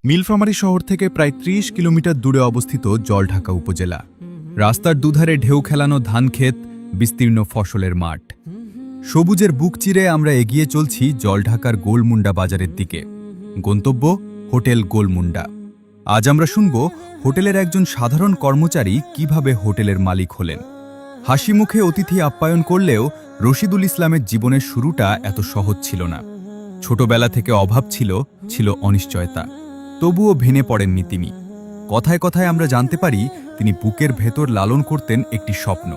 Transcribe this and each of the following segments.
নীলফামারী শহর থেকে প্রায় ৩০ কিলোমিটার দূরে অবস্থিত জলঢাকা উপজেলা। রাস্তার দুধারে ঢেউ খেলানো ধানক্ষেত, বিস্তীর্ণ ফসলের মাঠ। সবুজের বুক চিরে আমরা এগিয়ে চলছি জলঢাকার গোলমুন্ডা বাজারের দিকে। গন্তব্য হোটেল গোলমুন্ডা। আজ আমরা শুনব হোটেলের একজন সাধারণ কর্মচারী কিভাবে হোটেলের মালিক হলেন। হাসি মুখে অতিথি আপ্যায়ন করলেও রশিদুল ইসলামের জীবনের শুরুটা এত সহজ ছিল না। ছোটবেলা থেকে অভাব ছিল অনিশ্চয়তা। তবুও ভেঙে পড়েননি তিনি। কথায় কথায় আমরা জানতে পারি তিনি বুকের ভেতর লালন করতেন একটি স্বপ্ন,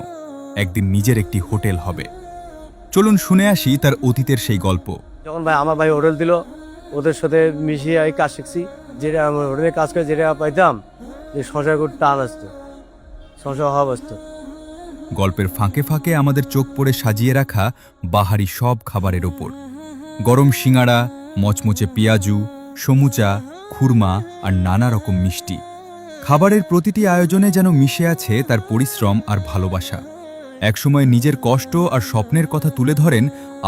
একদিন নিজের একটি হোটেল হবে। চলুন শুনে আসি তার অতীতের সেই গল্প। যখন আমার ভাই হোটেল দিল, ওদের সাথে মিশিয়ে আমি কাজ শিখছি। যেটা আমার হোটেলে কাজ করে যেটা পাইতাম, যে সংসার করতে টান আসতো, সংসার অভাব আসতো। গল্পের ফাঁকে ফাঁকে আমাদের চোখ পড়ে সাজিয়ে রাখা বাহারি সব খাবারের ওপর। গরম সিঙাড়া, মচমচে পেঁয়াজু, সমুচা, খুরমা আর নানা রকম মিষ্টি। খাবারের প্রতিটি আয়োজনে যেন মিশে আছে তার পরিশ্রম আর ভালোবাসা। একসময় নিজের কষ্ট আর স্বপ্নের কথা তুলে ধরেন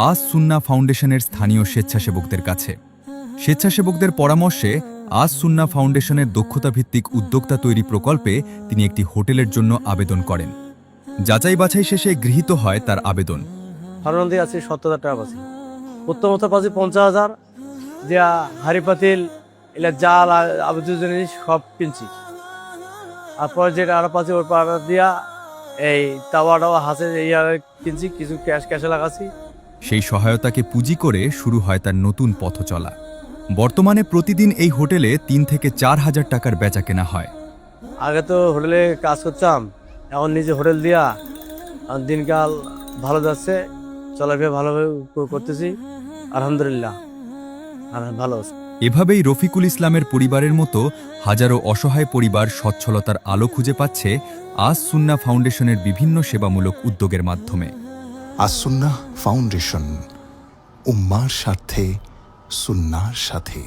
আজ সুন্না ফাউন্ডেশনের স্থানীয় স্বেচ্ছাসেবকদের কাছে। স্বেচ্ছাসেবকদের পরামর্শে আজ সুন্না ফাউন্ডেশনের দক্ষতাভিত্তিক উদ্যোক্তা তৈরি প্রকল্পে তিনি একটি হোটেলের জন্য আবেদন করেন। যাচাই বাছাই শেষে গৃহীত হয় তার আবেদন। ফার্নন্দে আছে 70,000 টাকা পাচ্ছি। প্রথমত পাচ্ছি 50,000, দিয়া হাড়ি পাতিল এলা জাল আবদ্ধ জিনিস সব কিনছি। তারপর যেটা আরো পাচ্ছি ওর পাড়া দিয়া এই তাওয়া হাসে এই আর কিনছি, কিছু ক্যাশে লাগাচ্ছি। সেই সহায়তাকে পুঁজি করে শুরু হয় তার নতুন পথ চলা। বর্তমানে প্রতিদিন এই হোটেলে 3 থেকে 4 হাজার টাকার বেচা কেনা হয়। আগে তো হোটেলে কাজ করতাম, এখন নিজে হোটেল দিয়া দিনকাল ভালো যাচ্ছে, চলাফেরা ভালোভাবে করতেছি, আলহামদুলিল্লাহ ভালো আছে। এভাবেই রফিকুল ইসলামের পরিবারের মতো হাজারো অসহায় পরিবার সচ্ছলতার আলো খুঁজে পাচ্ছে আজ সুন্না ফাউন্ডেশনের বিভিন্ন সেবামূলক উদ্যোগের মাধ্যমে। আজ সুন্নাহ ফাউন্ডেশন, উম্মার স্বার্থে সুন্নাহর সাথে।